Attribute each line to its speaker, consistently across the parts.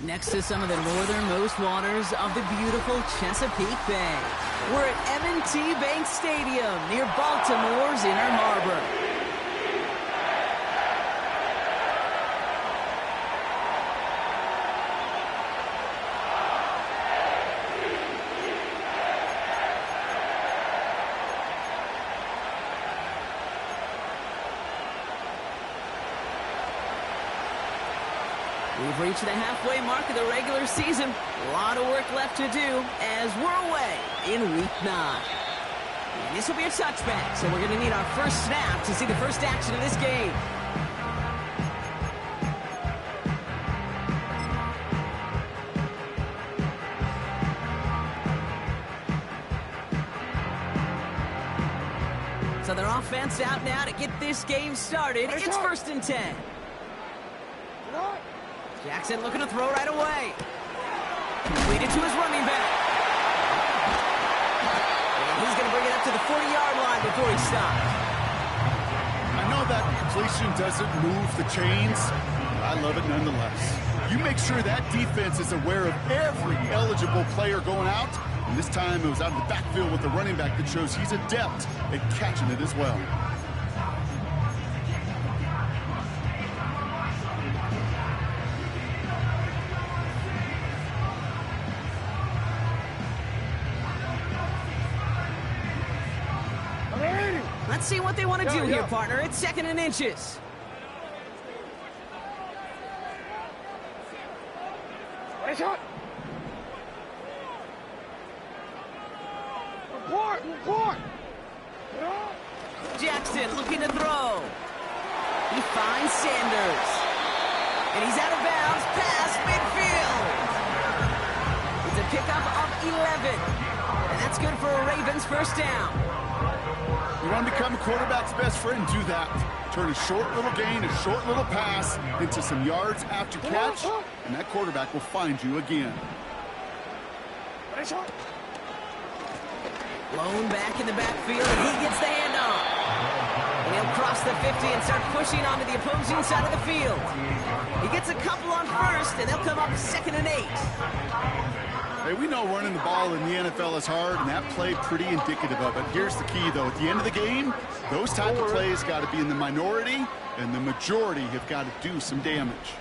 Speaker 1: Next to some of the northernmost waters of the beautiful Chesapeake Bay, we're at M&T Bank Stadium near Baltimore's Inner Harbor. We've reached the halfway mark of the regular season. A lot of work left to do as we're away in Week 9. And this will be a touchback, so we're going to need our first snap to see the first action of this game. So their offense out now to get this game started. It's 1st and 10. Jackson looking to throw right away. Completed to his running back. And he's going to bring it up to the 40-yard line before he stops.
Speaker 2: I know that completion doesn't move the chains, but I love it nonetheless. You make sure that defense is aware of every eligible player going out, and this time it was out of the backfield with the running back that shows he's adept at catching it as well.
Speaker 1: Let's see what they want to do here, partner. It's 2nd and inches.
Speaker 3: Report!
Speaker 1: Jackson looking to throw. He finds Sanders. And he's out of bounds past midfield. It's a pickup of 11. And that's good for a Ravens first down.
Speaker 2: You want to become a quarterback's best friend, do that. Turn a short little gain, a short little pass into some yards after catch, and that quarterback will find you again.
Speaker 1: Blown back in the backfield, and he gets the handoff. And he'll cross the 50 and start pushing onto the opposing side of the field. He gets a couple on first, and they'll come up 2nd and 8.
Speaker 2: Hey, we know running the ball in the NFL is hard, and that play pretty indicative of it. Here's the key, though. At the end of the game, those type of plays got to be in the minority, and the majority have got to do some damage.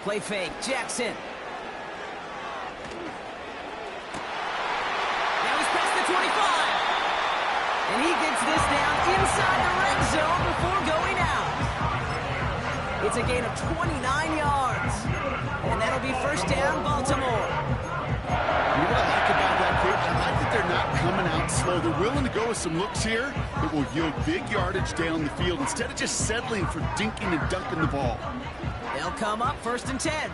Speaker 1: Play fake, Jackson. Now he's past the 25. And he gets this down inside the red zone before going out. It's a gain of 29 yards. And that'll be first down, Baltimore.
Speaker 2: You know what I like about that, kid? I like that they're not coming out slow. They're willing to go with some looks here that will yield big yardage down the field instead of just settling for dinking and dunking the ball.
Speaker 1: They'll come up 1st and 10.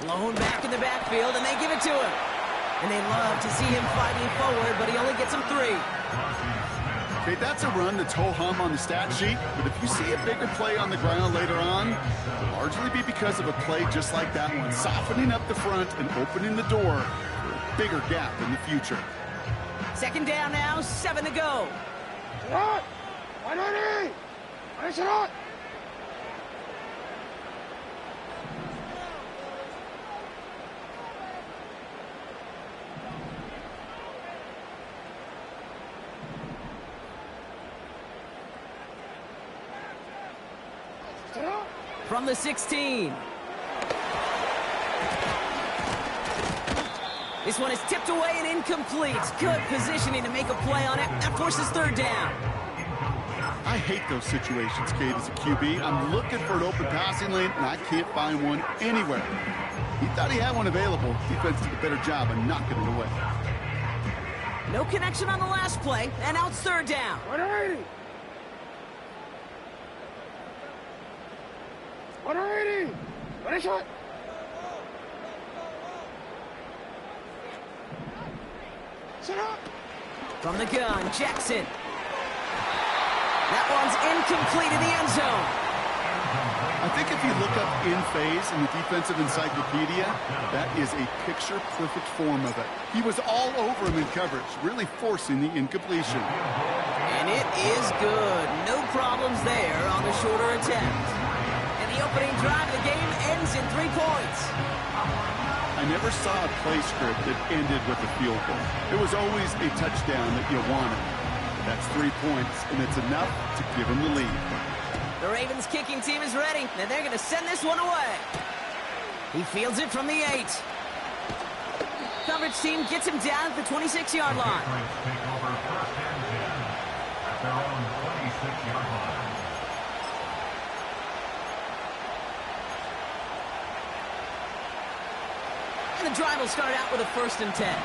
Speaker 1: Blown back in the backfield, and they give it to him. And they love to see him fighting forward, but he only gets him 3.
Speaker 2: Okay, that's a run that's ho-hum on the stat sheet, but if you see a bigger play on the ground later on, it'll largely be because of a play just like that one, softening up the front and opening the door for a bigger gap in the future.
Speaker 1: 2nd down now, 7 to go. From the 16. This one is tipped away and incomplete. Good positioning to make a play on it. That forces 3rd down.
Speaker 2: I hate those situations, Kate, as a QB. I'm looking for an open passing lane, and I can't find one anywhere. He thought he had one available. Defense did a better job of knocking it away.
Speaker 1: No connection on the last play, and now it's 3rd down. From the gun, Jackson. That one's incomplete in the end zone.
Speaker 2: I think if you look up in phase in the defensive encyclopedia, that is a picture-perfect form of it. He was all over him in coverage, really forcing the incompletion.
Speaker 1: And it is good. No problems there on the shorter attempt. And the opening drive of the game ends in 3 points.
Speaker 2: I never saw a play script that ended with a field goal. It was always a touchdown that you wanted. That's 3 points, and it's enough to give him the lead.
Speaker 1: The Ravens kicking team is ready, and they're going to send this one away. He fields it from the 8. Coverage team gets him down at the 26-yard line. And the drive will start out with a 1st and 10.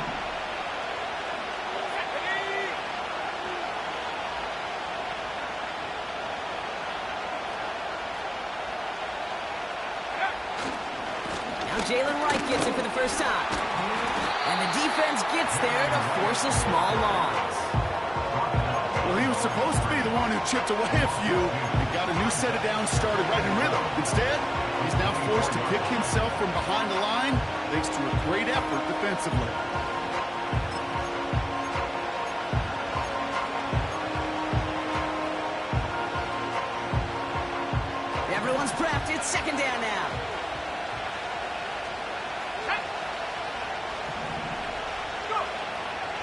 Speaker 1: Jalen Wright gets it for the first time. And the defense gets there to force a small loss.
Speaker 2: Well, he was supposed to be the one who chipped away a few and got a new set of downs started right in rhythm. Instead, he's now forced to pick himself from behind the line thanks to a great effort defensively.
Speaker 1: Everyone's prepped. It's 2nd down now.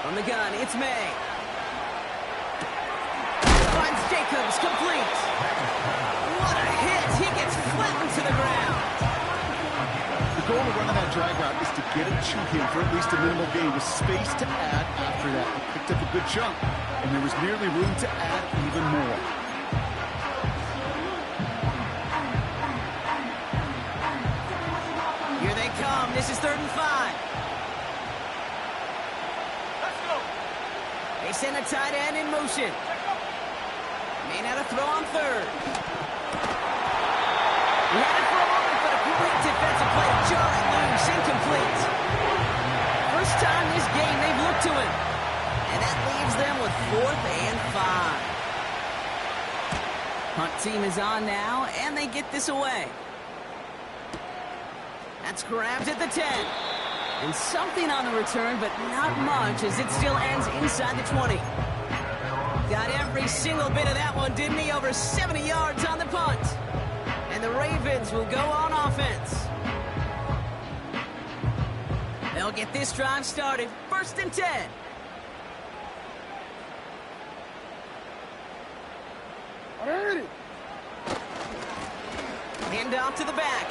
Speaker 1: On the gun, it's May. Finds Jacobs, complete. What a hit! He gets flattened to the ground.
Speaker 2: The goal of running that drag route is to get it to him for at least a minimal gain with space to add after that. He picked up a good chunk, and there was nearly room to add even more.
Speaker 1: Here they come. This is 3rd and 5. They send a tight end in motion. May not have throw on 3rd. He had it for a moment, but a great defensive play. Jarring loose, incomplete. First time this game they've looked to him. And that leaves them with 4th and 5. Punt team is on now, and they get this away. That's grabbed at the 10. And something on the return, but not much, as it still ends inside the 20. Got every single bit of that one, didn't he? Over 70 yards on the punt. And the Ravens will go on offense. They'll get this drive started. 1st and 10. Hand off to the back.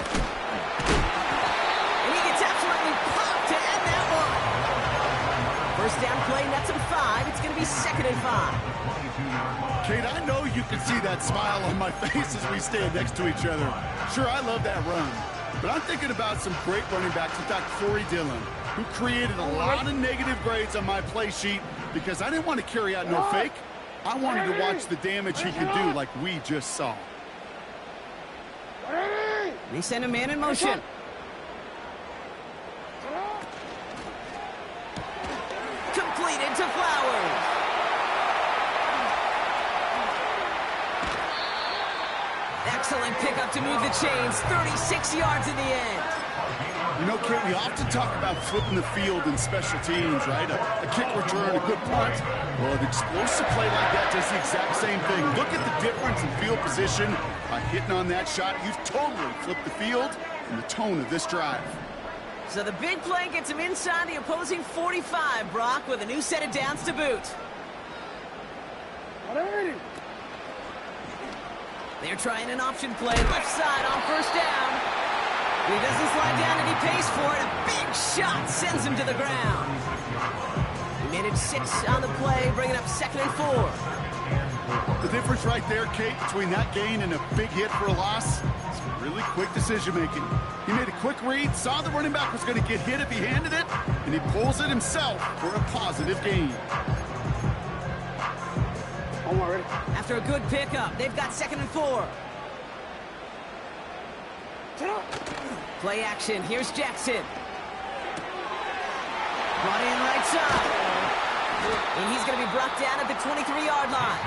Speaker 1: And he gets absolutely popped to end that one. 1st down play, nets him 5. It's going to be 2nd and 5.
Speaker 2: Kate, I know you can see that smile on my face as we stand next to each other. Sure, I love that run. But I'm thinking about some great running backs. In fact, Corey Dillon, who created a lot of negative grades on my play sheet because I didn't want to carry out no fake. I wanted to watch the damage he could do like we just saw.
Speaker 1: They send a man in motion. Completed to Flowers. Excellent pickup to move the chains. 36 yards in the end.
Speaker 2: You know, Kate, we often talk about flipping the field in special teams, right? A kick return, a good punt. Well, an explosive play like that does the exact same thing. Look at the difference in field position. By hitting on that shot, you've totally flipped the field and the tone of this drive.
Speaker 1: So the big play gets him inside the opposing 45, Brock, with a new set of downs to boot. They're trying an option play left side on 1st down. He doesn't slide down and he pays for it. A big shot sends him to the ground. He made it 6 on the play, bringing up 2nd and 4.
Speaker 2: The difference right there, Kate, between that gain and a big hit for a loss is really quick decision-making. He made a quick read, saw the running back was going to get hit if he handed it, and he pulls it himself for a positive gain.
Speaker 1: After a good pickup, they've got 2nd and 4. Play action. Here's Jackson. Brought in right side. And he's going to be brought down at the 23-yard line.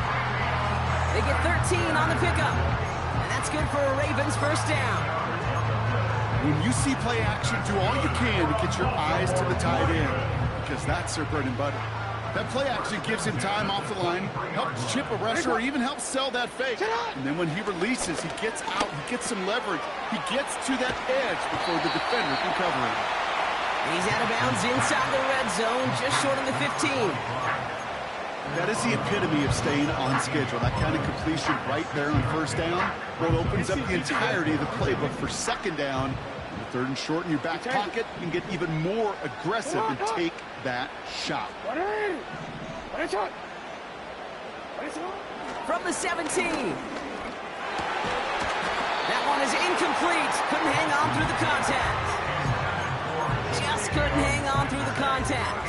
Speaker 1: They get 13 on the pickup. And that's That's good for a Ravens first down.
Speaker 2: When you see play action, do all you can to get your eyes to the tight end, because that's their bread and butter. That play action gives him time off the line, helps chip a rusher, or even helps sell that fake. And then when he releases, he gets out, he gets some leverage. He gets to that edge before the defender can cover him.
Speaker 1: He's out of bounds inside the red zone, just short of the 15.
Speaker 2: That is the epitome of staying on schedule. That kind of completion right there on first down, well, opens up the entirety of the playbook for second down. The third and short in your back pocket, you can get even more aggressive and take that shot.
Speaker 1: From the 17. That one is incomplete. Couldn't hang on through the contact. Just couldn't hang on through the contact.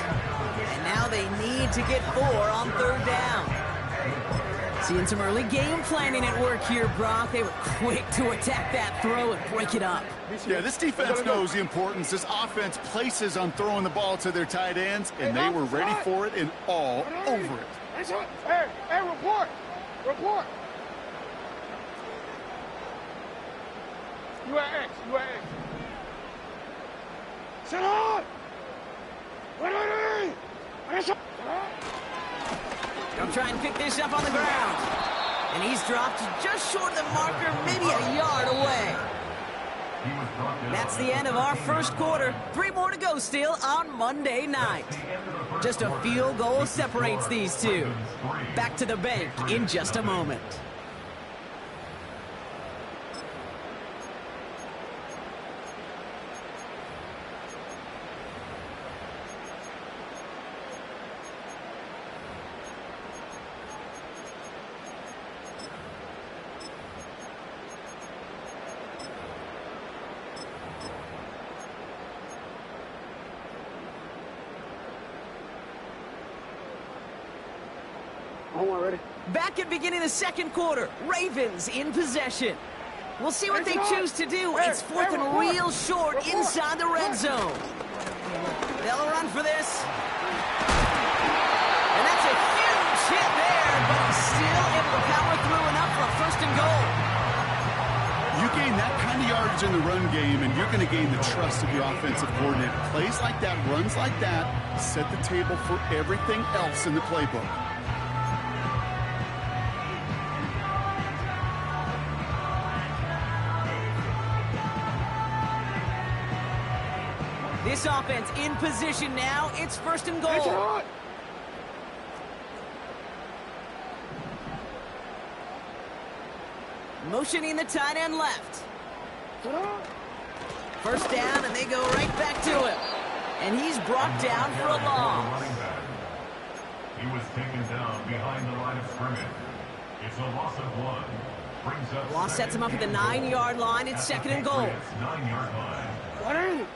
Speaker 1: And now they need to get 4 on third down. Seeing some early game planning at work here, Brock. They were quick to attack that throw and break it up.
Speaker 2: Yeah, this defense knows the importance this offense places on throwing the ball to their tight ends, and they were ready for it and all over it.
Speaker 3: Hey, report! Report! You at X. Sit on!
Speaker 1: They'll try and pick this up on the ground. And he's dropped just short of the marker, maybe a yard away. That's the end of our first quarter. 3 more to go still on Monday night. Just a field goal separates these two. Back to the bank in just a moment. Back at beginning of the second quarter, Ravens in possession. We'll see what they choose to do. It's 4th and real short inside the red zone. They'll run for this. And that's a huge hit there, but he's still able to power through enough for a 1st and goal.
Speaker 2: You gain that kind of yardage in the run game, and you're going to gain the trust of your offensive coordinator. Plays like that, runs like that, set the table for everything else in the playbook.
Speaker 1: This offense in position now. It's 1st and goal. Motioning the tight end left. 1st down, and they go right back to him. And he's brought down for a loss.
Speaker 4: He was taken down behind the line of scrimmage. It's a loss of 1.
Speaker 1: Loss sets him up at the 9-yard line. It's 2nd and goal.
Speaker 4: 9-yard line.
Speaker 3: What are you?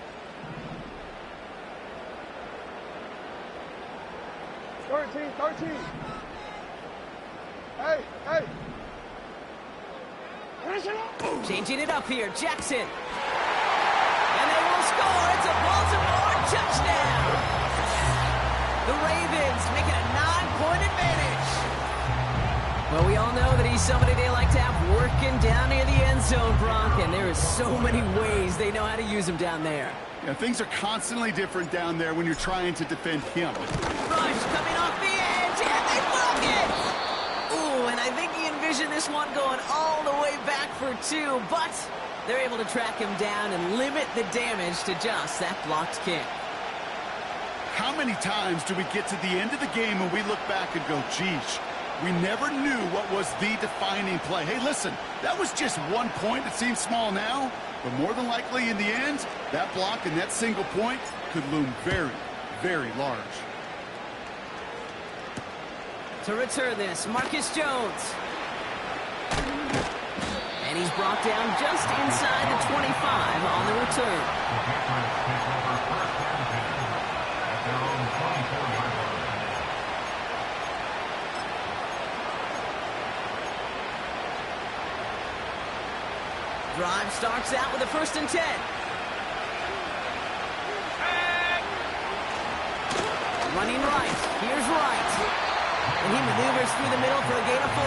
Speaker 3: 13. Hey.
Speaker 1: Changing it up here, Jackson. And they will score. It's a Baltimore touchdown. The Ravens make it a 9-point advantage. Well, we all know that he's somebody they like to have working down near the end zone, Brock, and there are so many ways they know how to use him down there.
Speaker 2: Yeah, things are constantly different down there when you're trying to defend him.
Speaker 1: Rush coming off the edge, and they block it! Ooh, and I think he envisioned this one going all the way back for 2, but they're able to track him down and limit the damage to just that blocked kick.
Speaker 2: How many times do we get to the end of the game and we look back and go, geez, we never knew what was the defining play. Hey, listen, that was just 1 point. It seems small now, but more than likely in the end, that block and that single point could loom very, very large.
Speaker 1: To return this, Marcus Jones. And he's brought down just inside the 25 on the return. Drive starts out with a 1st and 10. Running right. Here's Wright. And he maneuvers through the middle for a gain of 4.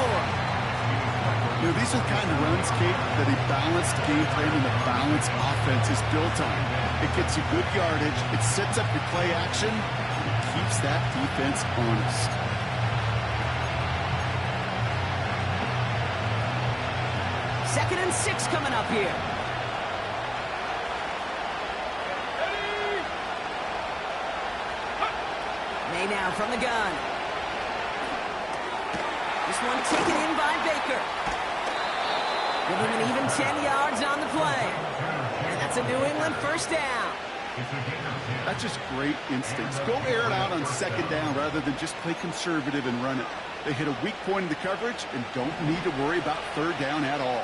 Speaker 2: You know, these are the kind of runs, Kate, that a balanced game plan and a balanced offense is built on. It gets you good yardage, it sets up your play action, and it keeps that defense honest.
Speaker 1: Second and 6 coming up here. May now from the gun. This one taken in by Baker. Giving an even 10 yards on the play. And that's a New England first down.
Speaker 2: That's just great instincts. Go air it out on second down rather than just play conservative and run it. They hit a weak point in the coverage and don't need to worry about third down at all.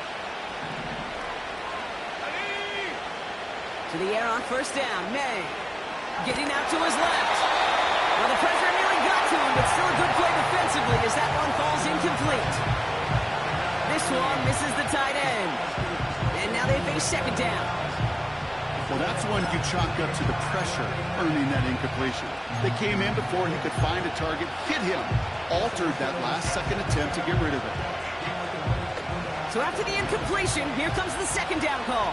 Speaker 1: To the air on first down. May getting out to his left. Well, the pressure nearly got to him, but still a good play defensively as that one falls incomplete. This one misses the tight end. And now they face second down.
Speaker 2: Well, that's one you chalk up to the pressure earning that incompletion. They came in before he could find a target, hit him, altered that last-second attempt to get rid of it.
Speaker 1: So after the incompletion, here comes the second down call.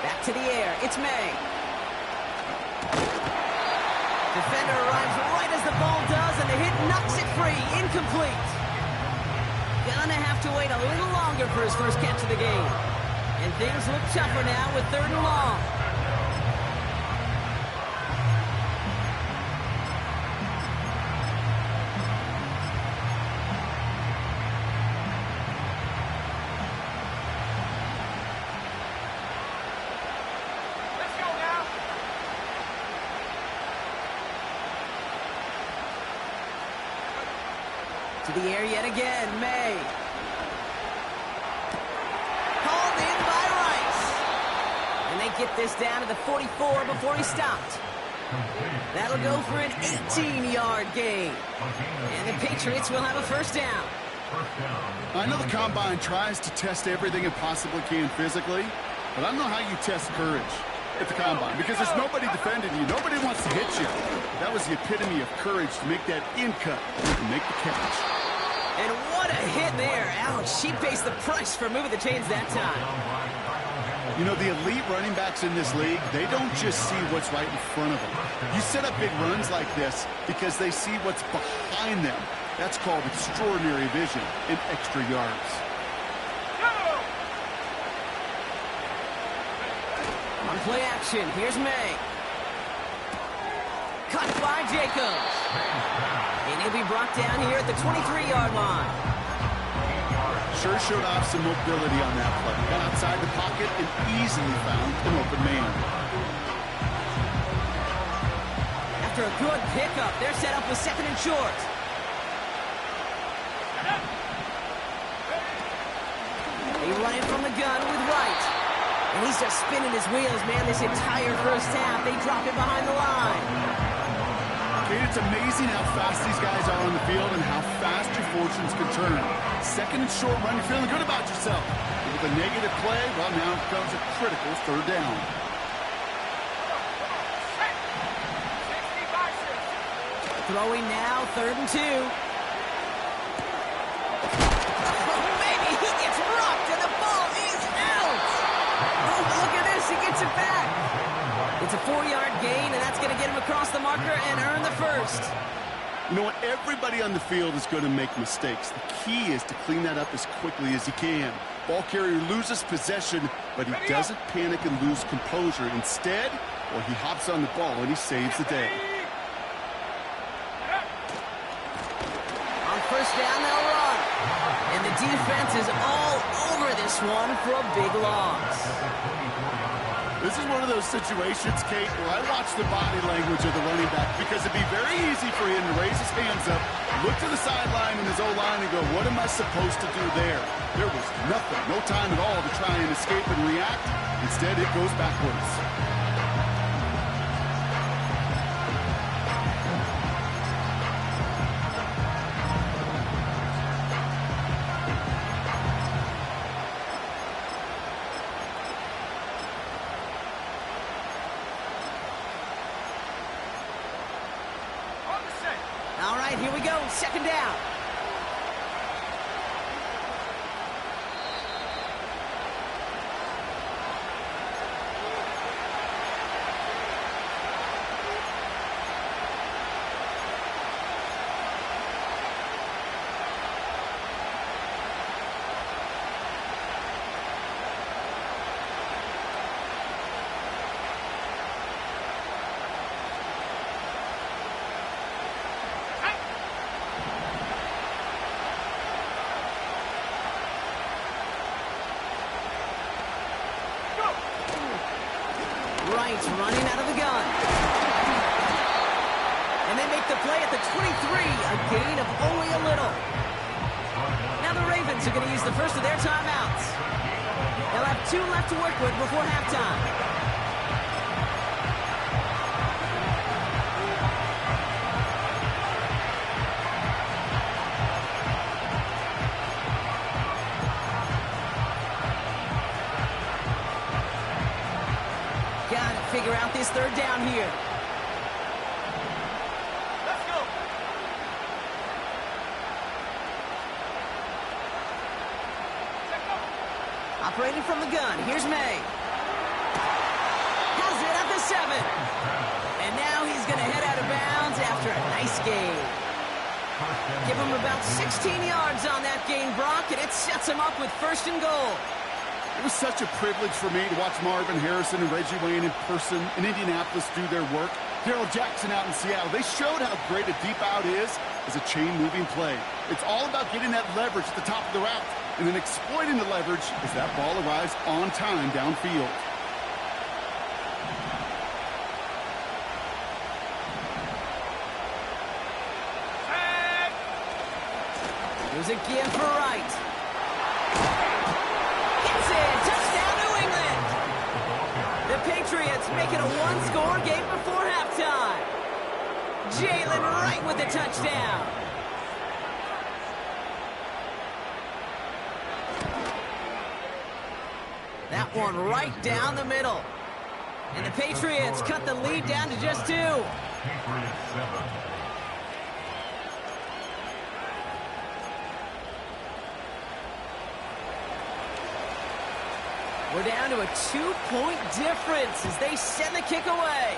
Speaker 1: Back to the air. It's May. Defender arrives right as the ball does, and the hit knocks it free. Incomplete. Gonna have to wait a little longer for his first catch of the game. And things look tougher now with third and long. To the air yet again, May. Called in by Rice. And they get this down to the 44 before he stopped. That'll go for an 18-yard gain. And the Patriots will have a first down.
Speaker 2: I know the Combine tries to test everything it possibly can physically, but I don't know how you test courage at the Combine, because there's nobody defending you. Nobody wants to hit you. That was the epitome of courage to make that in-cut and make the catch.
Speaker 1: And what a hit there. Ouch, she pays the price for moving the chains that time.
Speaker 2: You know, the elite running backs in this league, they don't just see what's right in front of them. You set up big runs like this because they see what's behind them. That's called extraordinary vision and extra yards.
Speaker 1: On play action, here's May. Cut by Jacobs. And he'll be brought down here at the 23-yard line.
Speaker 2: Sure showed off some mobility on that play. Got outside the pocket and easily found an open man.
Speaker 1: After a good pickup, they're set up with second and short. They run it from the gun with Wright. And he's just spinning his wheels, man, this entire first half. They drop it behind the line.
Speaker 2: Okay, it's amazing how fast these guys are on the field and how fast your fortunes can turn. Second and short run, you're feeling good about yourself. But with a negative play, well, now comes a critical third down.
Speaker 1: Throwing now, 3rd and 2. Oh, maybe he gets rocked and the ball is out. Oh, look at this, he gets it back. It's a 4-yard gain, and that's going to get him across the marker and earn the first.
Speaker 2: You know what? Everybody on the field is going to make mistakes. The key is to clean that up as quickly as you can. Ball carrier loses possession, but he doesn't panic and lose composure. Instead, well, he hops on the ball and he saves the day.
Speaker 1: On first down, they'll run. And the defense is all over this one for a big loss.
Speaker 2: This is one of those situations, Kate, where I watch the body language of the running back, because it'd be very easy for him to raise his hands up, look to the sideline and his O-line and go, what am I supposed to do there? There was nothing, no time at all to try and escape and react. Instead, it goes backwards.
Speaker 1: All right, here we go, second down. right, running out of the gun. And they make the play at the 23, a gain of only a little. Now the Ravens are going to use the first of their timeouts. They'll have 2 left to work with before halftime. Got to figure out this third down here.
Speaker 3: Let's go.
Speaker 1: Operating from the gun, here's May. Has it at the 7. And now he's going to head out of bounds after a nice gain. Give him about 16 yards on that gain, Brock, and it sets him up with 1st and goal.
Speaker 2: It was such a privilege for me to watch Marvin Harrison and Reggie Wayne in person in Indianapolis do their work. Darrell Jackson out in Seattle. They showed how great a deep out is as a chain-moving play. It's all about getting that leverage at the top of the route and then exploiting the leverage as that ball arrives on time downfield.
Speaker 1: Here's a give for Wright. Gets it! Touchdown, New England! The Patriots make it a 1-score game before halftime. Jalen Wright with the touchdown. That one right down the middle. And the Patriots cut the lead down to just 2.
Speaker 4: Patriots 7.
Speaker 1: We're down to a 2-point difference as they send the kick away.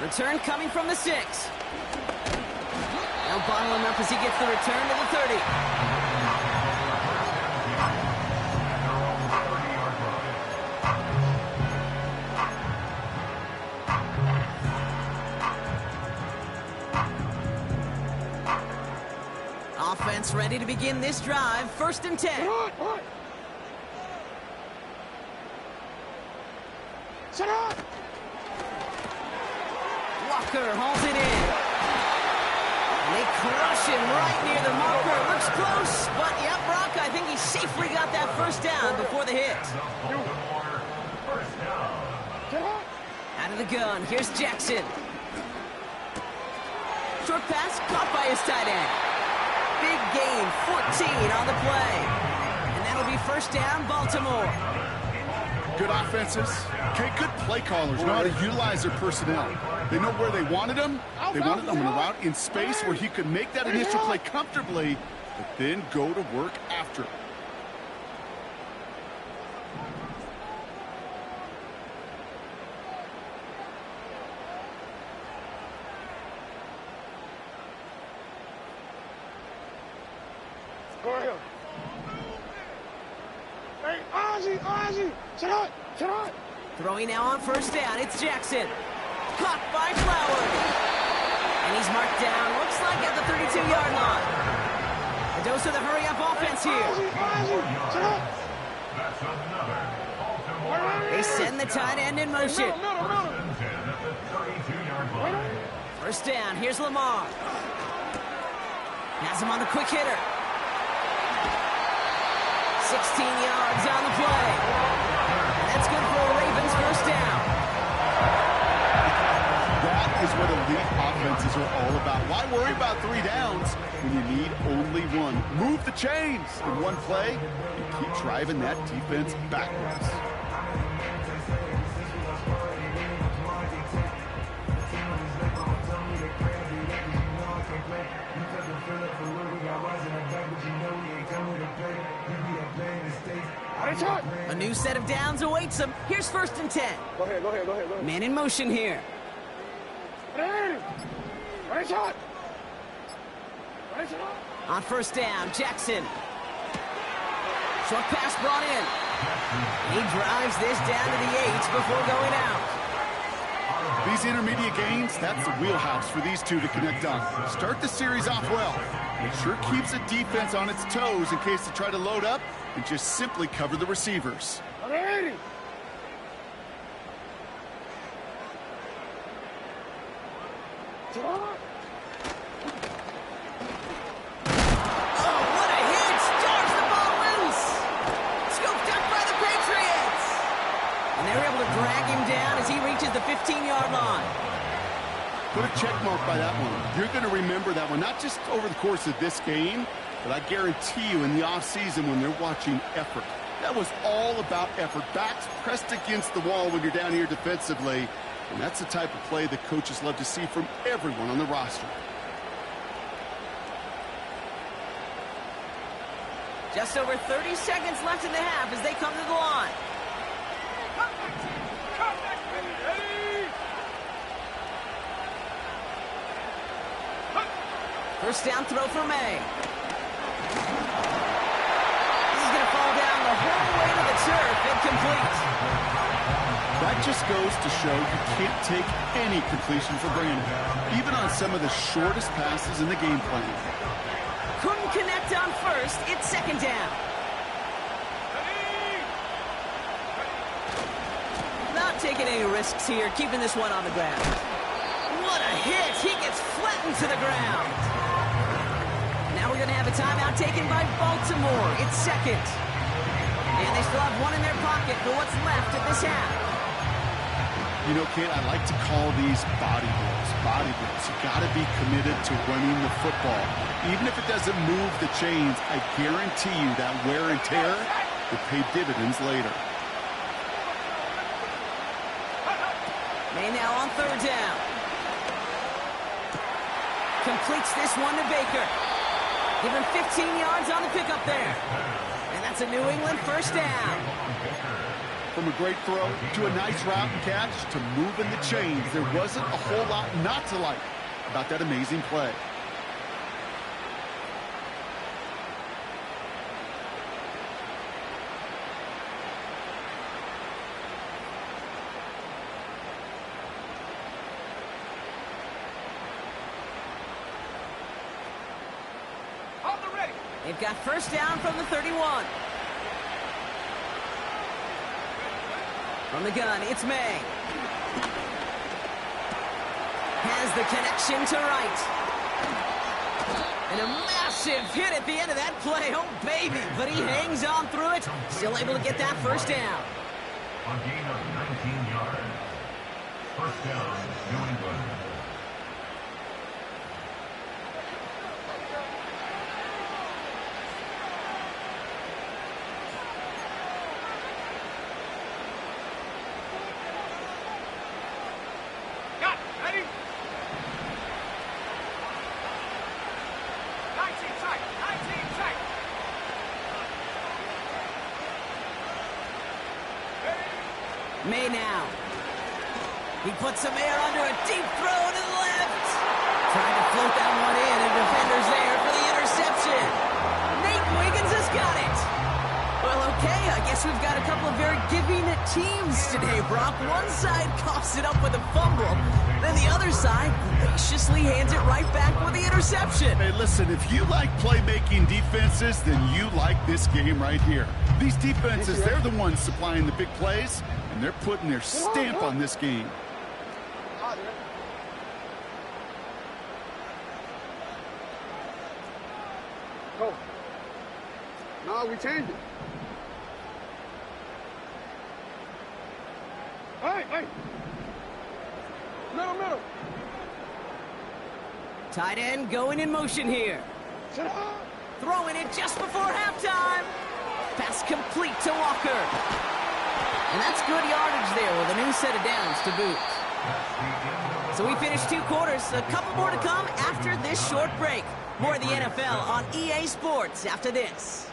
Speaker 1: Return coming from the 6. They'll bottle him up as he gets the return to the 30. Offense ready to begin this drive. 1st and 10.
Speaker 3: Sit on.
Speaker 1: Walker hauls it in. And they crush him right near the marker. Looks close, but yep, Brock, I think he safely got that 1st down before the hit. Out of the gun, here's Jackson. Short pass caught by his tight end. Big gain, 14 on the play. And that'll be 1st down, Baltimore.
Speaker 2: Good offenses. Okay, good play callers know how to utilize their personnel. They know where they wanted them. They wanted them in a route in space where he could make that initial play comfortably, but then go to work after it.
Speaker 3: Go ahead. Hey, Ozzy, sit on.
Speaker 1: Throwing now on 1st down, it's Jackson. Caught by Flowers. And he's marked down, looks like at the 32-yard line. A dose of the hurry-up offense here.
Speaker 3: Sit on.
Speaker 1: They send the tight end in motion.
Speaker 3: Middle.
Speaker 1: 1st down, here's Lamar. Has him on the quick hitter. 16 yards on the play. And that's good for a Ravens 1st down.
Speaker 2: That is what elite offenses are all about. Why worry about 3 downs when you need only 1? Move the chains in one play and keep driving that defense backwards.
Speaker 1: A new set of downs awaits him. Here's 1st and 10.
Speaker 3: Go ahead.
Speaker 1: Man in motion here.
Speaker 3: Right shot.
Speaker 1: On 1st down, Jackson. Short pass brought in. He drives this down to the 8 before going out.
Speaker 2: These intermediate gains, that's the wheelhouse for these two to connect on. Start the series off well. It sure keeps the defense on its toes in case they try to load up and just simply cover the receivers.
Speaker 3: Shot.
Speaker 1: Oh, what a hit! Stars the ball loose! Scooped up by the Patriots! And they were able to drag him down as he reaches the 15-yard line.
Speaker 2: Put a check mark by that one. You're going to remember that one, not just over the course of this game, but I guarantee you in the offseason when they're watching effort. That was all about effort. Backs pressed against the wall when you're down here defensively. And that's the type of play that coaches love to see from everyone on the roster.
Speaker 1: Just over 30 seconds left in the half as they come to the line. First down throw for May. This is going to fall down the whole way to the turf. Incomplete.
Speaker 2: That just goes to show you can't take any completion for granted, even on some of the shortest passes in the game plan.
Speaker 1: Couldn't connect on first. It's second down. Not taking any risks here, keeping this one on the ground. What a hit! He gets flattened to the ground. Now we're going to have a timeout taken by Baltimore. It's second. And they still have one in their pocket for what's left of this half.
Speaker 2: You know, Kate, I like to call these body blows. Body blows. You got to be committed to running the football. Even if it doesn't move the chains, I guarantee you that wear and tear will pay dividends later.
Speaker 1: May now on third down. Completes this one to Baker. Give him 15 yards on the pickup there. And that's a New England first down.
Speaker 2: From a great throw to a nice route and catch to moving the chains, there wasn't a whole lot not to like about that amazing play.
Speaker 1: They've got first down from the 31. From the gun, it's May. Has the connection to Wright. And a massive hit at the end of that play. Oh, baby. But he hangs on through it. Still able to get that first down.
Speaker 4: A gain of 19 yards. First down, New England.
Speaker 1: May now. He puts some air under a deep throw to the left. Trying to float that one in, and defenders there for the interception. Nate Wiggins has got it. Well, okay, I guess we've got a couple of very giving teams today, Brock. One side coughs it up with a fumble. Then the other side graciously hands it right back with the interception.
Speaker 2: Hey, listen, if you like playmaking defenses, then you like this game right here. These defenses, they're the ones supplying the big plays, and they're putting their stamp on this game.
Speaker 3: Go. No, we changed it. Hey! Middle.
Speaker 1: Tight end going in motion here.
Speaker 3: Sit up.
Speaker 1: Throwing it just before halftime. Pass complete to Walker. And that's good yardage there with a new set of downs to boot. So we finished 2 quarters. A couple more to come after this short break. More of the NFL on EA Sports after this.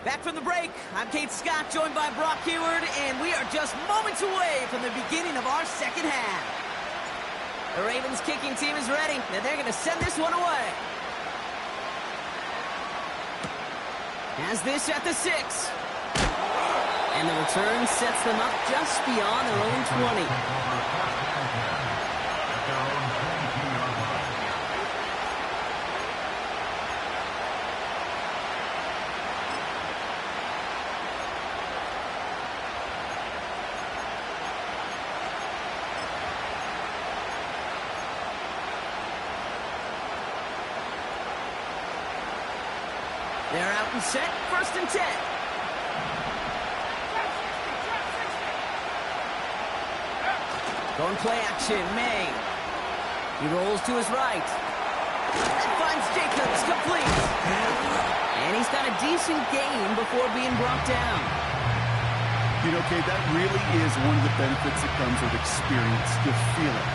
Speaker 1: Back from the break, I'm Kate Scott, joined by Brock Heward, and we are just moments away from the beginning of our second half. The Ravens kicking team is ready, and they're going to send this one away. Has this at the 6. And the return sets them up just beyond their own 20.
Speaker 4: their own 22-yard line.
Speaker 1: They're out and set, 1st and 10. Going play action, May. He rolls to his right. And finds Jacobs, complete. And he's got a decent gain before being brought down.
Speaker 2: You know, Kate, that really is one of the benefits that comes with experience. You'll feel it.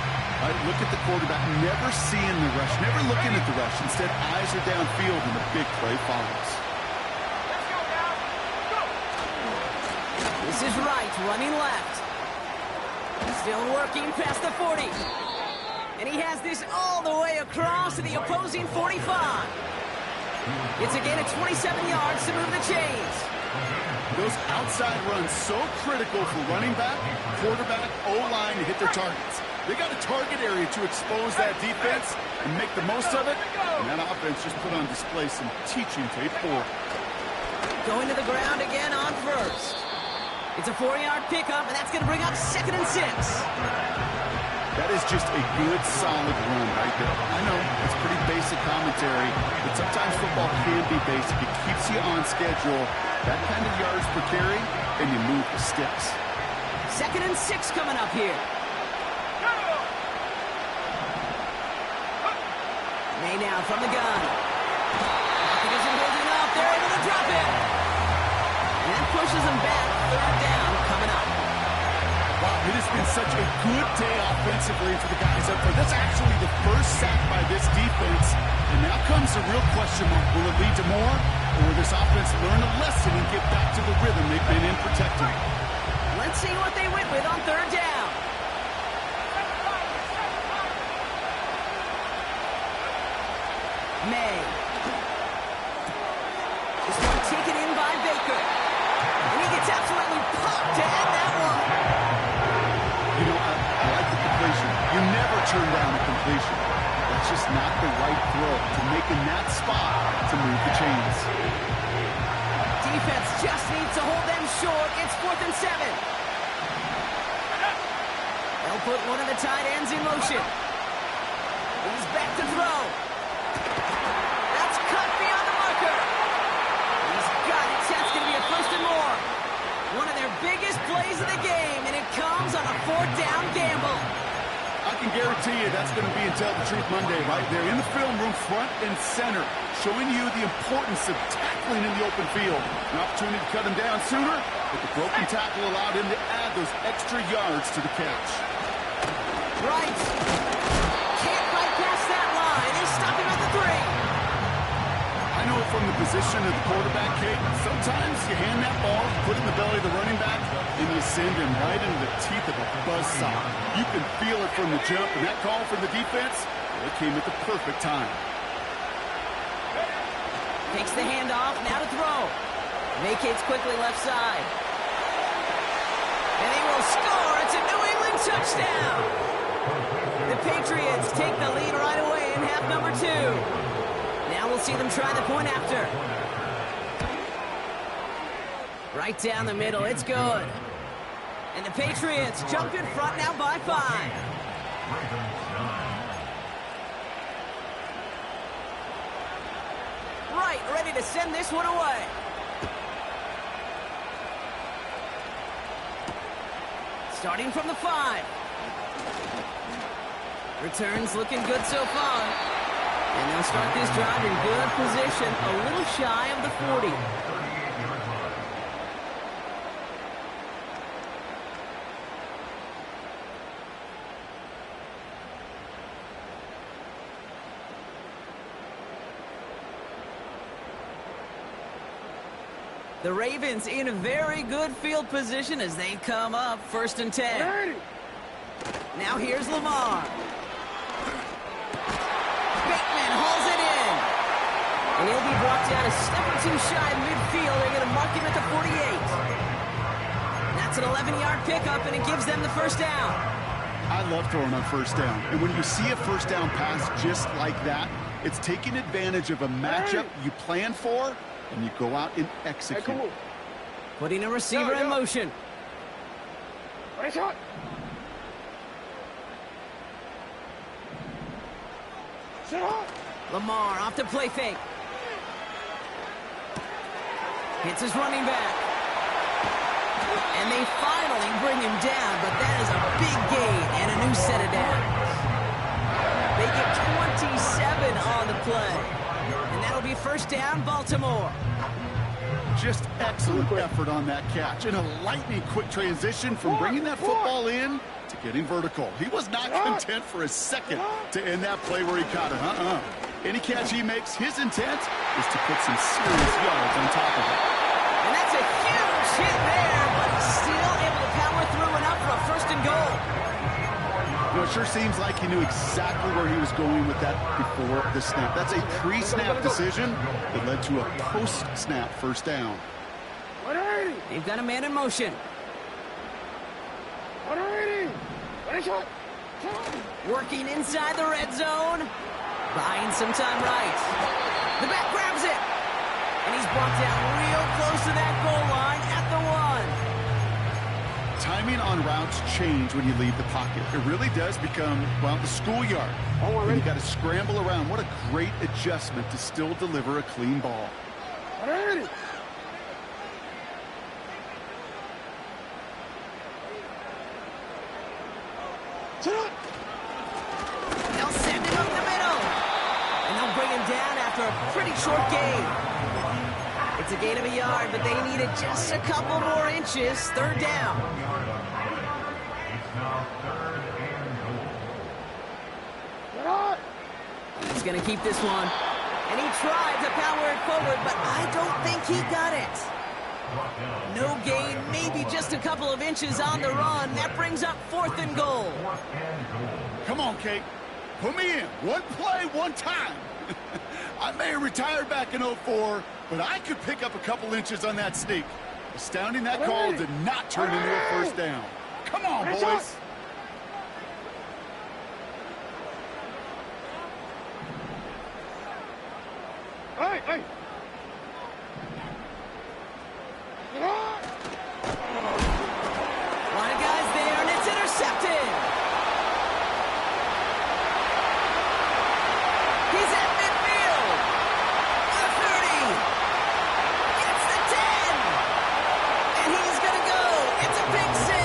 Speaker 2: Look at the quarterback, never seeing the rush, never looking at the rush. Instead, eyes are downfield, and the big play follows.
Speaker 1: This is right, running left. Still working past the 40. And he has this all the way across to the opposing 45. It's a gain of 27 yards to move the chains.
Speaker 2: Those outside runs so critical for running back, quarterback, O-line to hit their targets. They got a target area to expose that defense and make the most of it. And that offense just put on display some teaching tape for it.
Speaker 1: Going to the ground again on 1st. It's a 4-yard pickup, and that's going to bring up 2nd and 6.
Speaker 2: That is just a good, solid run right there. I know, it's pretty basic commentary, but sometimes football can be basic. It keeps you on schedule. That kind of yards per carry, and you move the sticks.
Speaker 1: 2nd and 6 coming up here. May now from the gun. He isn't holding up. They're able to drop it. And that pushes them back. 3rd down coming up.
Speaker 2: Wow, it has been such a good day offensively for the guys up there. That's actually the first sack by this defense. And now comes the real question mark. Will it lead to more? Or will this offense learn a lesson and get back to the rhythm they've been in protecting?
Speaker 1: Let's see what they went with on 3rd down. May. This one taken in by Baker. And he gets absolutely popped to end that one.
Speaker 2: You know, I like the completion. You never turn down a completion. That's just not the right throw to make in that spot to move the chains.
Speaker 1: Defense just needs to hold them short. It's 4th and 7. They'll put one of the tight ends in motion. He's back to throw. That's cut beyond the marker. He's got it. That's going to be a 1st and more. One of their biggest plays of the game, and it comes on a 4th down gamble.
Speaker 2: I can guarantee you that's going to be in Tell the Truth Monday, right? They're in the film room front and center, showing you the importance of tackling in the open field. An opportunity to cut him down sooner, but the broken tackle allowed him to add those extra yards to the catch.
Speaker 1: Right. Can't bypass that line. They stop him at the 3.
Speaker 2: I know from the position of the quarterback, Kate, sometimes you hand that ball, put it in the belly of the running back, and you send him right into the teeth of a buzzsaw. You can feel it from the jump, and that call from the defense, well, it came at the perfect time.
Speaker 1: Takes the handoff, now to throw. Vacates quickly left side. And he will score. It's a New England touchdown. The Patriots take the lead right away in half number 2. Now we'll see them try the point after. Right down the middle, it's good. And the Patriots jump in front now by 5. Right, ready to send this one away. Starting from the 5. Returns looking good so far. And they'll start this drive in good position, a little shy of the 40. The Ravens in a very good field position as they come up 1st and 10. Now here's Lamar. Bateman hauls it in. And he'll be brought down a step or 2 shy of midfield. They're going to mark him at the 48. That's an 11-yard pickup, and it gives them the 1st down.
Speaker 2: I love throwing on first down. And when you see a first down pass just like that, it's taking advantage of a matchup you plan for, and you go out and execute.
Speaker 1: Putting a receiver in motion.
Speaker 3: Nice shot. Shot.
Speaker 1: Lamar off the play fake. Hits his running back. And they finally bring him down, but that is a big gain and a new set of downs. They get 27 on the play. And that'll be first down, Baltimore.
Speaker 2: Just excellent effort on that catch. And a lightning quick transition from bringing that football in to getting vertical. He was not content for a second to end that play where he caught it. Any catch he makes, his intent is to put some serious yards on top of it.
Speaker 1: And that's a huge hit there, but he's still able to power through enough for a first and goal.
Speaker 2: You know, it sure seems like he knew exactly where he was going with that before the snap. That's a pre-snap decision that led to a post-snap first down.
Speaker 1: They've got a man in motion. Working inside the red zone. Buying some time right. The back grabs it. And he's brought down real close to that goal line at the 1.
Speaker 2: Timing on routes change when you leave the pocket. It really does become, well, the schoolyard. And you got to scramble around. What a great adjustment to still deliver a clean ball.
Speaker 1: They'll send him up the middle. And they'll bring him down after a pretty short gain. It's a gain of a yard, but they needed just a couple more inches. Third down. He's going to keep this one. And he tried to power it forward, but I don't think he got it. No gain, maybe just a couple of inches on the run. That brings up fourth and goal.
Speaker 2: Come on, Kate. Put me in. One play, one time. I may have retired back in 04, but I could pick up a couple inches on that sneak. Astounding that call did not turn into a first down. Come on, boys.
Speaker 3: Hey.
Speaker 1: Line of guys there, and it's intercepted. He's at midfield. The 30. Gets the 10. And he's going to go. It's a big 6.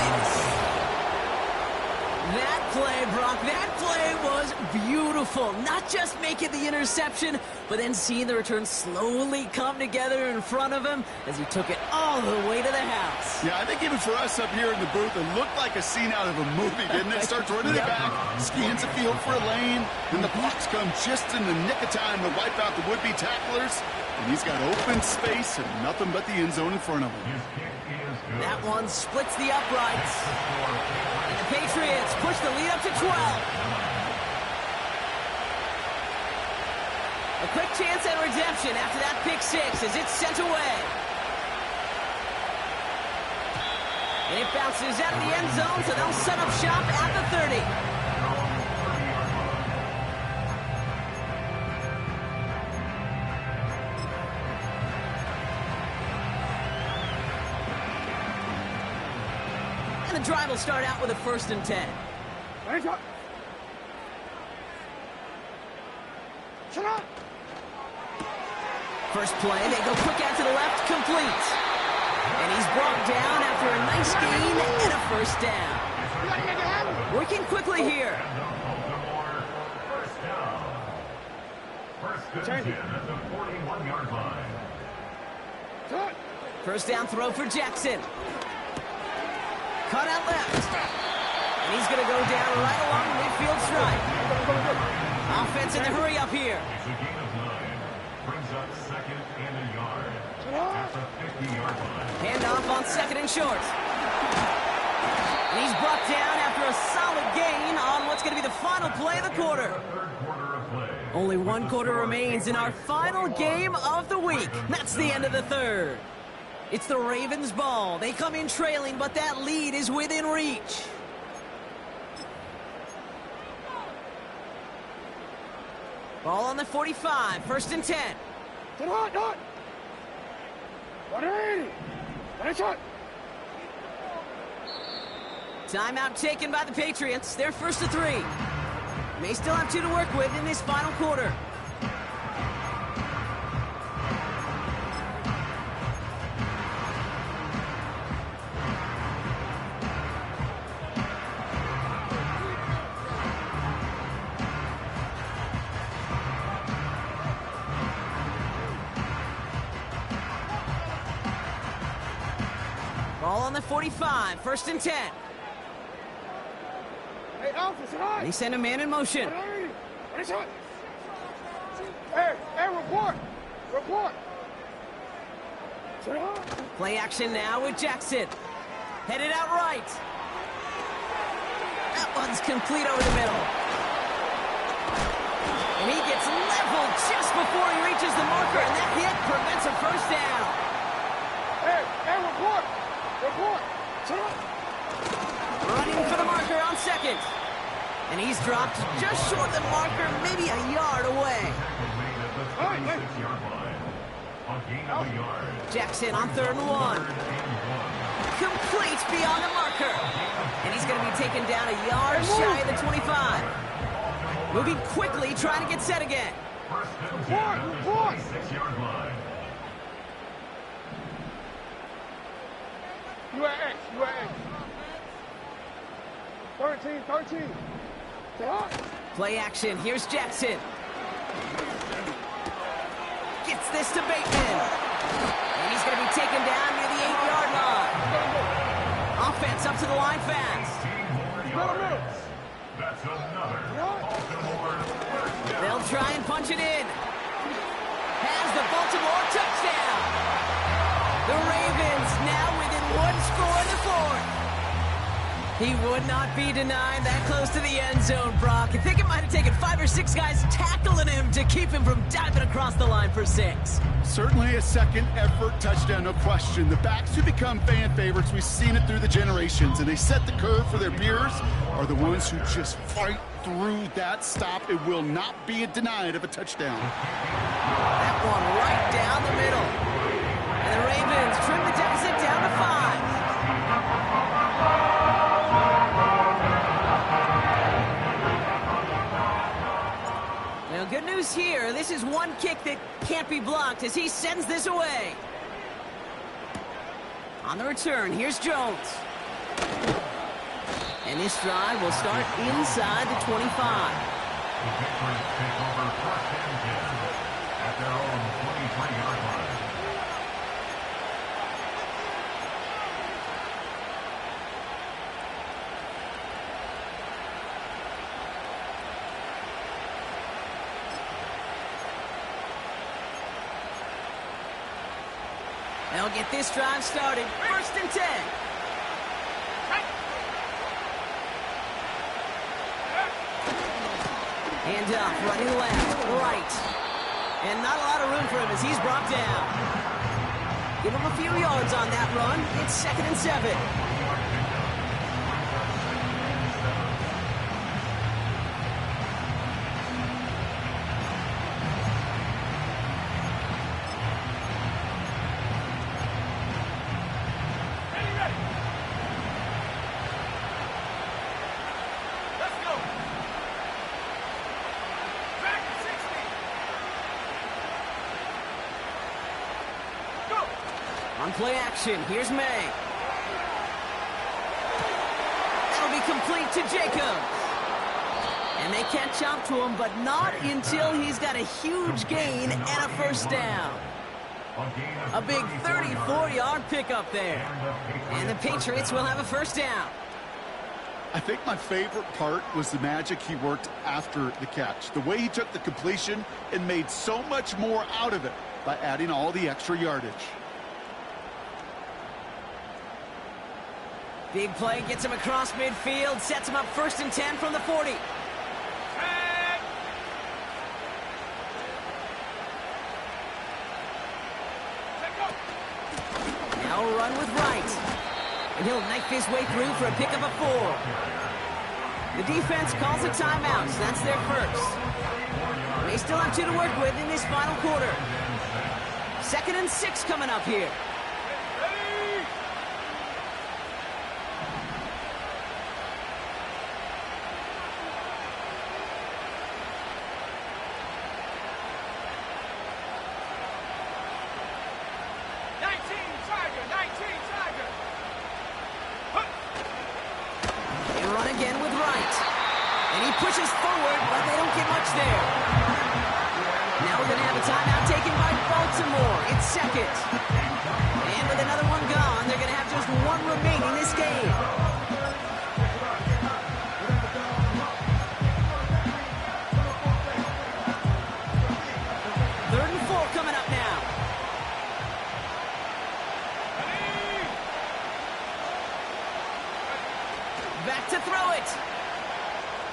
Speaker 1: That play, Brock, that play was beautiful. Not just making the interception, but then seeing the return slowly come together in front of him as he took it all the way to the house.
Speaker 2: Yeah, I think even for us up here in the booth, it looked like a scene out of a movie, didn't it? Starts running it back, scans the field for a lane, then the blocks come just in the nick of time to wipe out the would-be tacklers, and he's got open space and nothing but the end zone in front of him.
Speaker 1: That one splits the uprights. And the Patriots push the lead up to 12. A quick chance at redemption after that pick 6 as it's sent away. And it bounces out of the end zone, so they'll set up shop at the 30. And the drive will start out with a 1st and 10. First play, they go quick out to the left, complete. And he's brought down after a nice gain and a first down. Working quickly here. First down throw for Jackson. Cut out left. And he's going to go down right along the midfield stripe. Offense in the hurry up here. Handoff on 2nd and short. And he's brought down after a solid gain on what's going to be the final play of the quarter. Only 1 quarter remains in our final game of the week. That's the end of the 3rd. It's the Ravens' ball. They come in trailing, but that lead is within reach. Ball on the 45, 1st and 10.
Speaker 3: Sit hot, dot. 180. Nice shot.
Speaker 1: Timeout taken by the Patriots. They're 1st and 3. May still have 2 to work with in this final quarter. Ball on the 45, 1st and 10.
Speaker 3: Hey, Alpha, sit hot.
Speaker 1: They send a man in motion.
Speaker 3: 180. Nice shot. Hey, report. Report. Sit hot.
Speaker 1: Play action now with Jackson. Headed out right. That one's complete over the middle. And he gets leveled just before he reaches the marker, and that hit prevents a 1st down.
Speaker 3: Hey, report. Report. Sit hot.
Speaker 1: Running for the marker on 2nd. And he's dropped just short of the marker, maybe a yard away. Jackson on 3rd and 1. Complete beyond the marker. And he's going to be taken down a yard shy of the 25. Moving quickly, trying to get set again.
Speaker 3: Report.
Speaker 4: 6-yard line.
Speaker 3: You at X. 13. Sit hot.
Speaker 1: Play action. Here's Jackson. Gets this to Bateman. And he's going to be taken down near the 8-yard line. Offense up to the line fast.
Speaker 4: That's another Baltimore first down.
Speaker 1: They'll try and punch it in. Has the Baltimore touchdown. The Ravens now within 1 score in the 4th. He would not be denied that close to the end zone, Brock. I think it might have taken 5 or 6 guys tackling him to keep him from diving across the line for 6.
Speaker 2: Certainly a second effort touchdown, no question. The backs who become fan favorites, we've seen it through the generations, and they set the curve for their peers, are the ones who just fight through that stop. It will not be denied of a touchdown.
Speaker 1: That one right down the middle. And the Ravens trim the deficit down to 5. Now, good news here. This is one kick that can't be blocked as he sends this away. On the return, here's Jones. And this drive will start inside the 25.
Speaker 4: The Patriots take over 1st and 10 at their own 23-yard line.
Speaker 1: They'll get this drive started. 1st and 10. Hand off, running left, right. And not a lot of room for him as he's brought down. Give him a few yards on that run. It's 2nd and 7. On play action, here's May. That'll be complete to Jacobs. And they catch up to him, but not until he's got a huge gain and a 1st down. A big 34-yard pickup there. And the Patriots will have a 1st down.
Speaker 2: I think my favorite part was the magic he worked after the catch. The way he took the completion and made so much more out of it by adding all the extra yardage.
Speaker 1: Big play gets him across midfield, sets him up 1st and 10 from the 40. Now a run with Wright. And he'll knife his way through for a pickup of 4. The defense calls a timeout, so that's their first. They still have 2 to work with in this final quarter. 2nd and 6 coming up here. They run again with Wright. And he pushes forward, but they don't get much there. Now we're going to have a timeout taken by Baltimore. It's 2nd. And with another one gone, they're going to have just 1 remaining this game. Third and 4 coming up now. Back to throw it.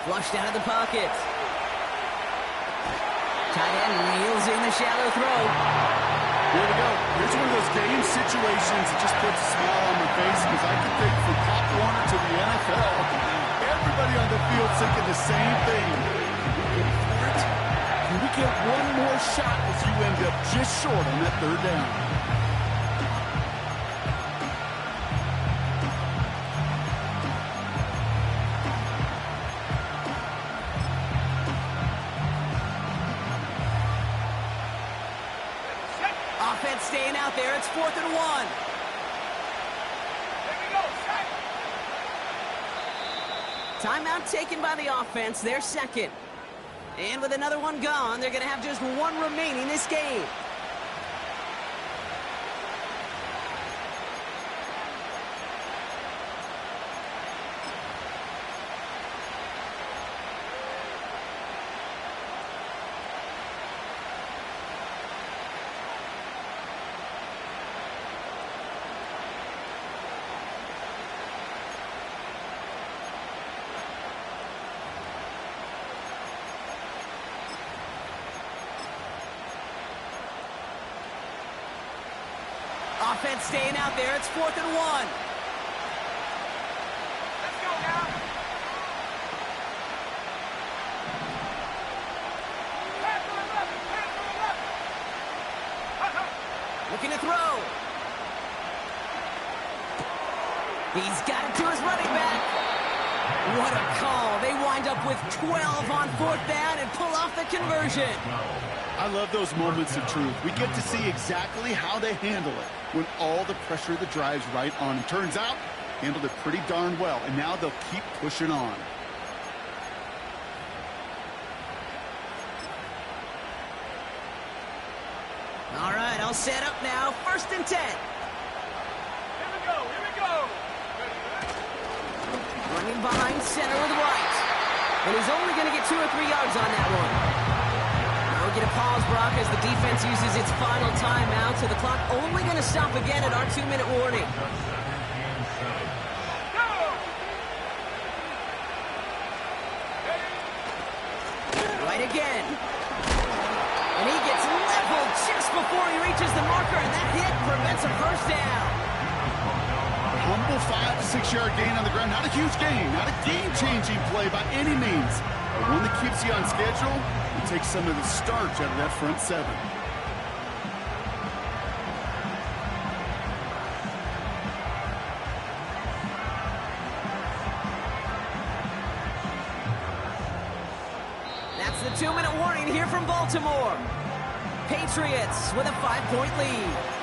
Speaker 1: Flushed out of the pocket. Tight end reels in the shallow throw.
Speaker 2: Here we go. Here's one of those game situations that just puts a smile on my face because I can think from Pop Warner to the NFL. Everybody on the field thinking the same thing. Can we get one more shot as you end up just short on that 3rd down?
Speaker 1: Offense staying out there. It's 4th and 1. Timeout taken by the offense. They're 2nd. And with another one gone, they're going to have just 1 remaining this game. Offense staying out there. It's 4th and 1.
Speaker 3: Let's go now. Pass to the left. Pass to the left.
Speaker 1: Looking to throw. He's got it to his running back. What a call. They wind up with 12 on 4th down and pull off the conversion.
Speaker 2: I love those moments of truth. We get to see exactly how they handle it when all the pressure of the drive's right on them. Turns out, handled it pretty darn well, and now they'll keep pushing on.
Speaker 1: All right, all set up now. 1st and 10.
Speaker 3: Here we go. Here we go.
Speaker 1: Running behind center with Wright. And he's only going to get 2 or 3 yards on that one. We'll get a pause, Brock, as the defense uses its final timeout. So the clock only going to stop again at our 2-minute warning. Right again. And he gets leveled just before he reaches the marker, and that hit prevents a 1st down.
Speaker 2: Humble 5 to 6 yard gain on the ground. Not a huge gain, not a game-changing play by any means. But one that keeps you on schedule and takes some of the starch out of that front 7.
Speaker 1: That's the 2-minute warning here from Baltimore. Patriots with a 5-point lead.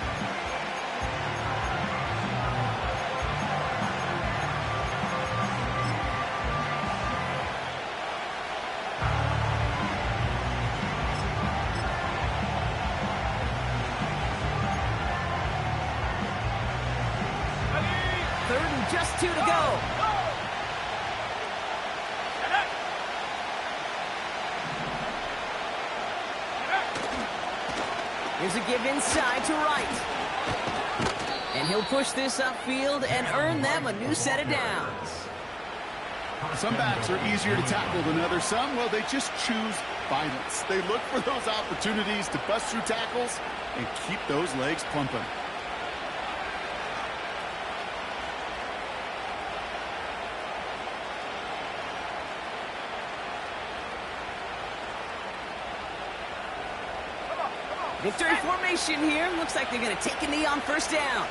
Speaker 1: Just 2 to go. Here's a give inside to Wright. And he'll push this upfield and earn them a new set of downs.
Speaker 2: Some backs are easier to tackle than others. Some, well, they just choose violence. They look for those opportunities to bust through tackles and keep those legs pumping.
Speaker 1: Victory formation here. Looks like they're going to take a knee on first down.